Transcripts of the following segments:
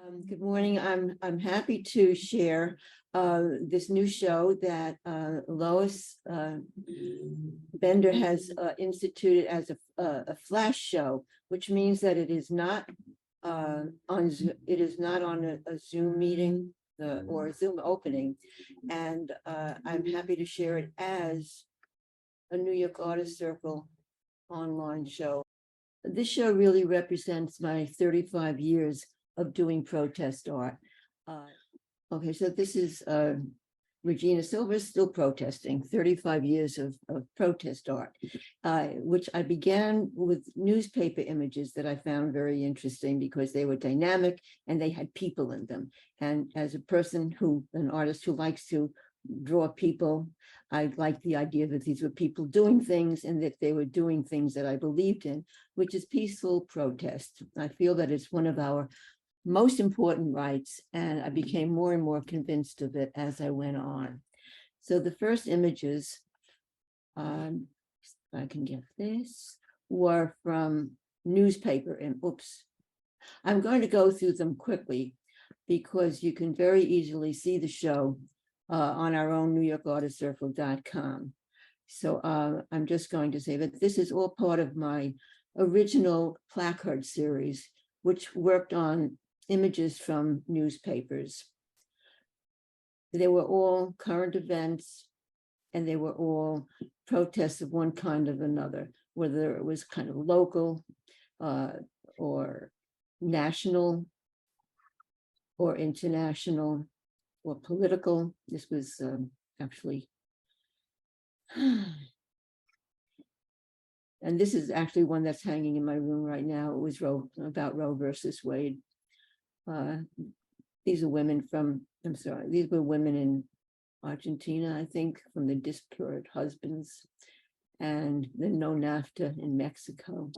Good morning. I'm happy to share this new show that Lois Bender has instituted as a flash show, which means that it is not on a Zoom meeting or a Zoom opening, and I'm happy to share it as a New York Artist Circle online show. This show really represents my 35 years of doing protest art. Okay, so this is Regina Silvers still protesting, 35 years of protest art, which I began with newspaper images that I found very interesting because they were dynamic and they had people in them. And as a person an artist who likes to draw people, I liked the idea that these were people doing things and that they were doing things that I believed in, which is peaceful protest. I feel that it's one of our most important rights, and I became more and more convinced of it as I went on. So the first images, if I can get this, were from newspaper, and I'm going to go through them quickly because you can very easily see the show on our own NYAC. So I'm just going to say that this is all part of my original placard series, which worked on images from newspapers. They were all current events, and they were all protests of one kind or another, whether it was kind of local or national or international or political. This was actually, and this is actually one that's hanging in my room right now. It was about Roe versus Wade. These are women these were women in Argentina, I think, from the disparate husbands, and the no NAFTA in Mexico.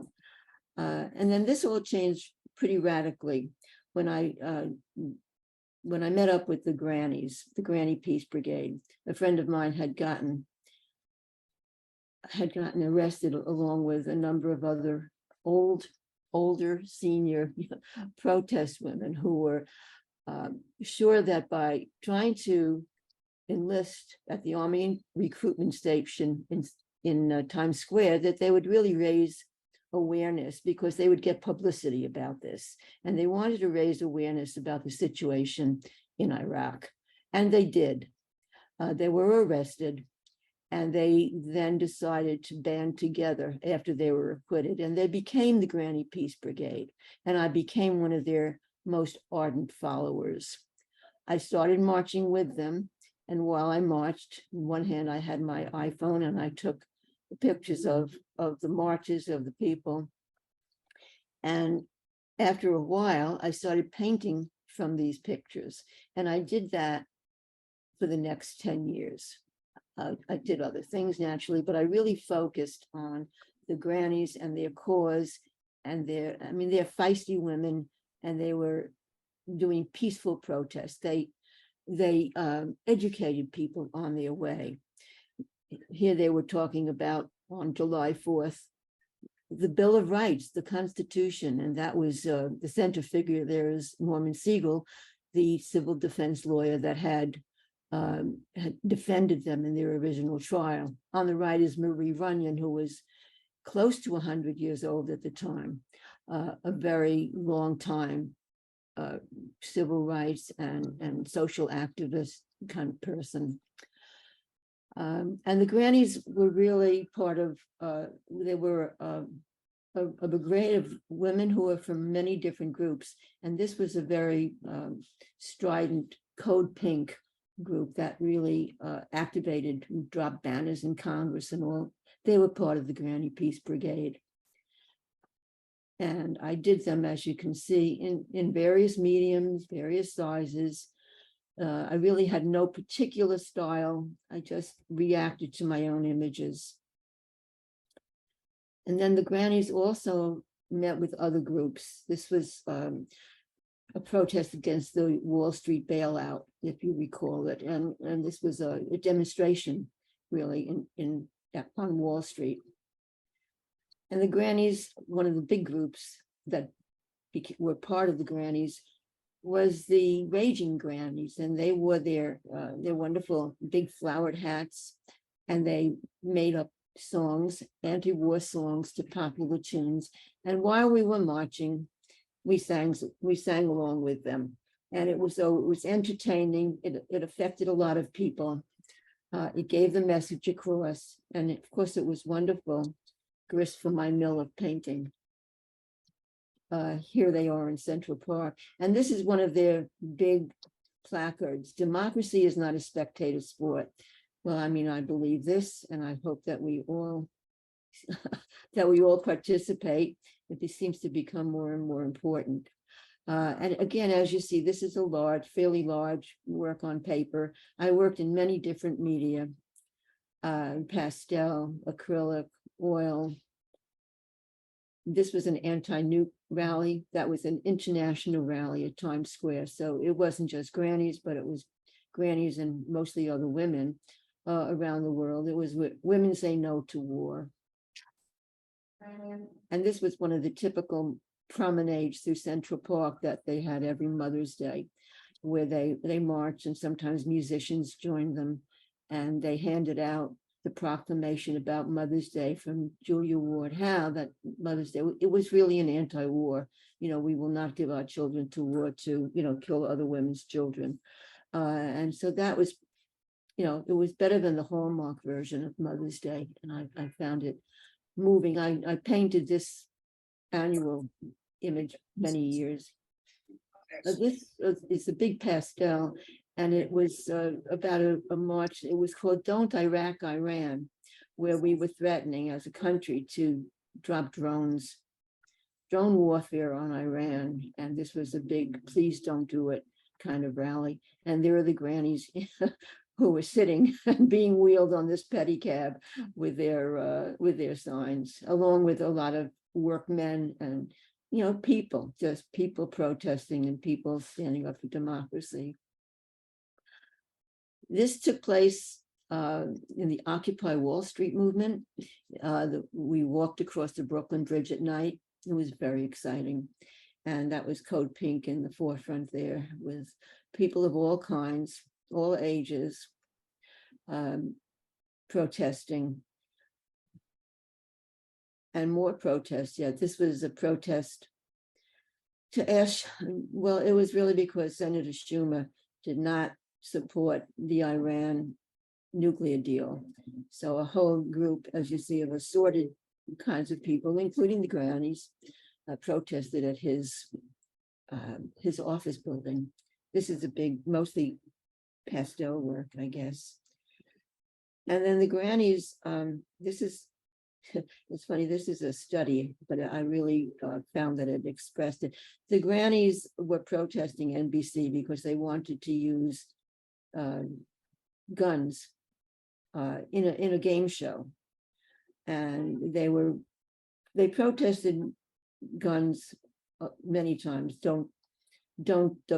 And then this all changed pretty radically when I met up with the Granny Peace Brigade. A friend of mine had gotten arrested along with a number of other older senior protest women who were sure that by trying to enlist at the Army recruitment station in Times Square, that they would really raise awareness because they would get publicity about this. And they wanted to raise awareness about the situation in Iraq. And they did. They were arrested. And they then decided to band together after they were acquitted, and they became the Granny Peace Brigade. And I became one of their most ardent followers. I started marching with them. And while I marched, in one hand, I had my iPhone and I took pictures of the marches of the people. And after a while, I started painting from these pictures. And I did that for the next 10 years. I did other things naturally, but I really focused on the grannies and their cause, and they're feisty women, and they were doing peaceful protests. They educated people on their way. Here they were talking about on July 4th, the Bill of Rights, the Constitution, and that was the center figure there is Norman Siegel, the civil defense lawyer that had defended them in their original trial. On the right is Marie Runyon, who was close to 100 years old at the time, a very long time civil rights and social activist kind of person. And the grannies were really part of, they were a brigade of women who were from many different groups. And this was a very strident Code Pink group that really activated, dropped banners in Congress and all. They were part of the Granny Peace Brigade. And I did them, as you can see, in various mediums, various sizes. I really had no particular style. I just reacted to my own images. And then the grannies also met with other groups. This was a protest against the Wall Street bailout, if you recall it. And this was a demonstration, really, on Wall Street. And the grannies, one of the big groups that were part of the grannies, was the Raging Grannies, and they wore their wonderful big flowered hats, and they made up songs, anti-war songs to popular tunes. And while we were marching, we sang along with them. And it was entertaining. It affected a lot of people. It gave the message across. And of course, it was wonderful. Grist for my mill of painting. Here they are in Central Park. And this is one of their big placards. Democracy is not a spectator sport. Well, I mean, I believe this, and I hope that we all participate. This seems to become more and more important. And again, as you see, this is a fairly large work on paper. I worked in many different media, pastel, acrylic, oil. This was an anti-nuke rally. That was an international rally at Times Square. So it wasn't just grannies, but it was grannies and mostly other women around the world. It was Women Say No to War. And this was one of the typical promenades through Central Park that they had every Mother's Day, where they marched, and sometimes musicians joined them, and they handed out the proclamation about Mother's Day from Julia Ward Howe, that Mother's Day, it was really an anti-war. We will not give our children to war to, kill other women's children. And so that was, it was better than the Hallmark version of Mother's Day. And I found it moving. I painted this annual image many years. This is a big pastel, and it was about a march. It was called Don't Iraq Iran, where we were threatening as a country to drop drone warfare on Iran. And this was a big please don't do it kind of rally. And there are the grannies who were sitting and being wheeled on this pedicab with their signs, along with a lot of workmen and people protesting and people standing up for democracy. This took place in the Occupy Wall Street movement. We walked across the Brooklyn Bridge at night. It was very exciting. And that was Code Pink in the forefront there, with people of all kinds, all ages, protesting. And more protests. Yeah, this was a protest to ask, well, it was really because Senator Schumer did not support the Iran nuclear deal. So a whole group, as you see, of assorted kinds of people, including the grannies, protested at his office building. This is a big, mostly pastel work, I guess. And then the grannies, it's funny, this is a study, but I really found that it expressed it. The grannies were protesting NBC because they wanted to use guns in a game show. And they protested guns many times. Don't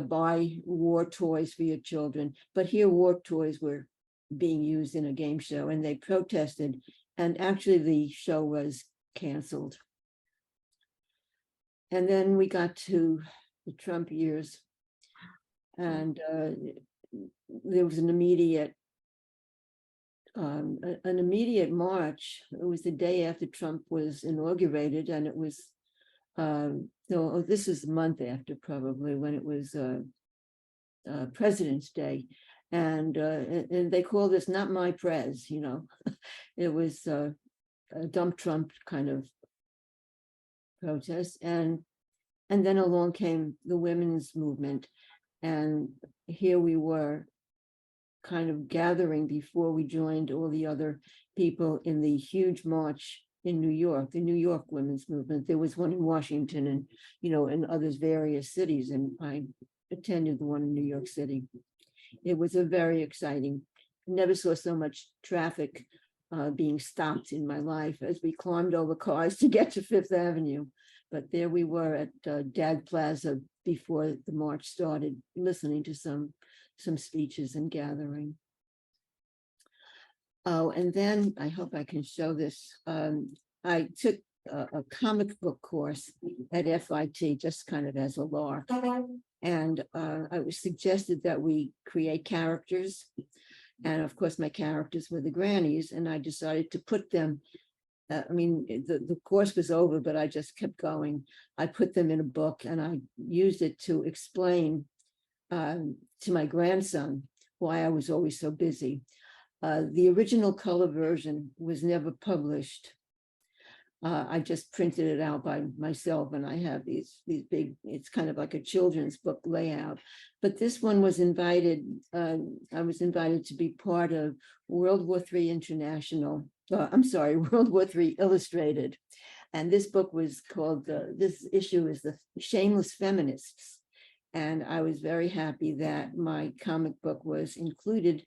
buy war toys for your children. But here war toys were being used in a game show, and they protested. And actually the show was canceled. And then we got to the Trump years, and there was an immediate march. It was the day after Trump was inaugurated, and it was, this is a month after probably, when it was President's Day. And they call this not my prez, It was a dump Trump kind of protest. And then along came the women's movement. And here we were kind of gathering before we joined all the other people in the huge march in New York, the New York women's movement. There was one in Washington and, in others, various cities. And I attended the one in New York City. It was a very exciting, never saw so much traffic being stopped in my life as we climbed over cars to get to Fifth Avenue. But there we were at Dag Plaza before the march started, listening to some speeches and gathering. Oh, and then I hope I can show this. I took a comic book course at FIT, just kind of as a lark. And I was suggested that we create characters. And of course, my characters were the grannies, and I decided to put them. I mean, the course was over, but I just kept going. I put them in a book, and I used it to explain to my grandson why I was always so busy. The original color version was never published. I just printed it out by myself, and I have these big, it's kind of like a children's book layout. But this one was invited, I was invited to be part of World War III International, I'm sorry, World War III Illustrated. And this book was called, this issue is The Shameless Feminists. And I was very happy that my comic book was included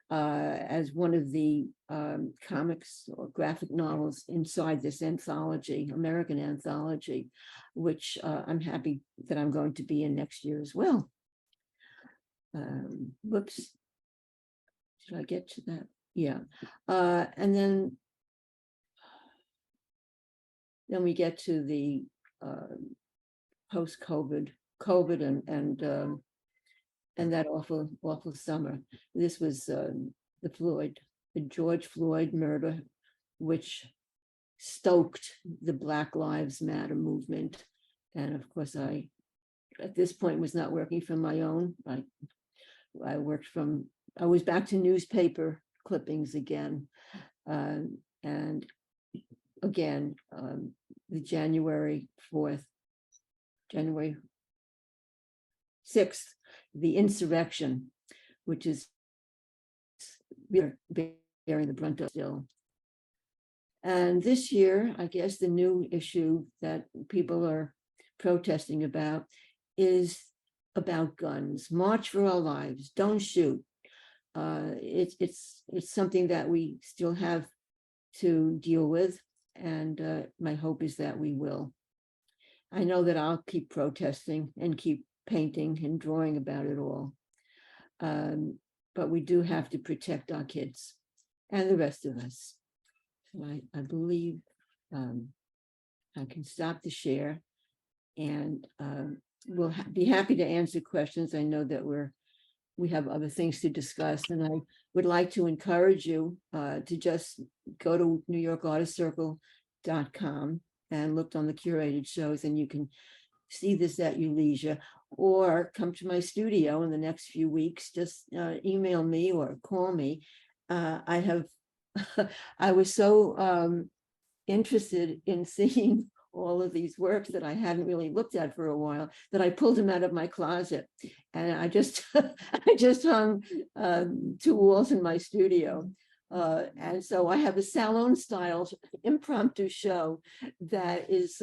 as one of the comics or graphic novels inside this anthology, American anthology, which I'm happy that I'm going to be in next year as well. Whoops. Should I get to that? Yeah. And then we get to the post-COVID, and that awful summer. This was the George Floyd murder, which stoked the Black Lives Matter movement. And of course, I, at this point, was not working from my own. I worked from, I was back to newspaper clippings again. And again, the January 6th, the insurrection, which is we're bearing the brunt of still. And this year, I guess the new issue that people are protesting about is about guns. March for our lives, don't shoot. It's something that we still have to deal with, and my hope is that we will. I know that I'll keep protesting and keep painting and drawing about it all. But we do have to protect our kids and the rest of us. So I believe I can stop the share, and we'll be happy to answer questions. I know that we have other things to discuss, and I would like to encourage you to just go to NYACartistCircle.com and look on the curated shows, and you can see this at your leisure, or come to my studio in the next few weeks. Just email me or call me. I was so interested in seeing all of these works that I hadn't really looked at for a while, that I pulled them out of my closet, and I just hung 2 walls in my studio. And so I have a salon style impromptu show that is,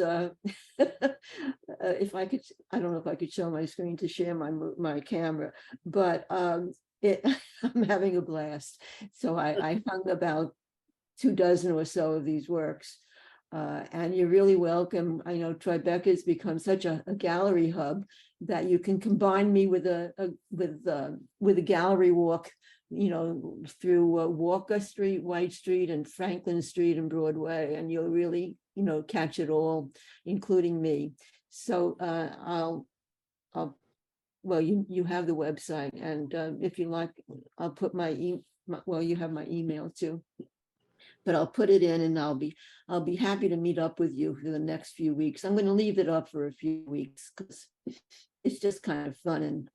if I could, I don't know if I could show my screen to share my camera, but I'm having a blast. So I hung about 24 or so of these works. And you're really welcome. I know Tribeca has become such a gallery hub that you can combine me with a gallery walk, you know, through Walker Street, White Street, and Franklin Street and Broadway, and you'll really, you know, catch it all, including me. So well, you have the website, and if you like, I'll put well, you have my email too. But I'll put it in, and I'll be happy to meet up with you for the next few weeks. I'm going to leave it up for a few weeks because it's just kind of fun, and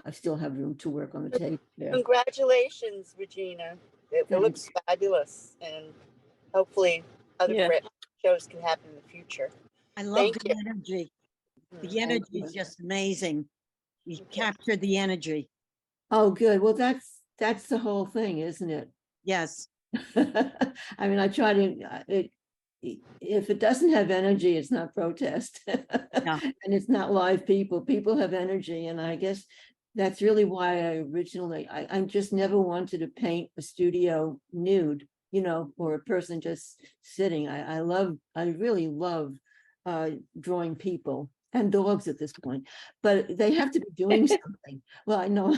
I still have room to work on the tape there. Congratulations, Regina. It looks fabulous, and hopefully other shows can happen in the future. I love the energy. The energy is just amazing. You captured the energy. Oh, good. Well, that's the whole thing, isn't it? Yes. I mean, I try to, if it doesn't have energy, it's not protest. No. And it's not live people. People have energy. And I guess that's really why I originally, I just never wanted to paint a studio nude, you know, or a person just sitting. I really love drawing people and dogs at this point, but they have to be doing something. Well, I know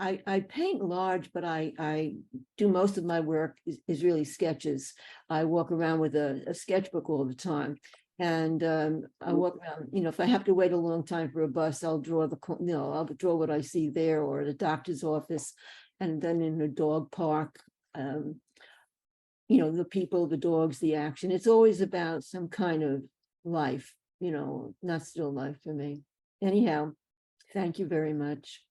I paint large, but I do most of my work is really sketches. I walk around with a sketchbook all the time. And I walk around, you know, if I have to wait a long time for a bus, I'll draw I'll draw what I see there, or the doctor's office. And then in the dog park, you know, the people, the dogs, the action. It's always about some kind of life, you know, not still life for me. Anyhow, thank you very much.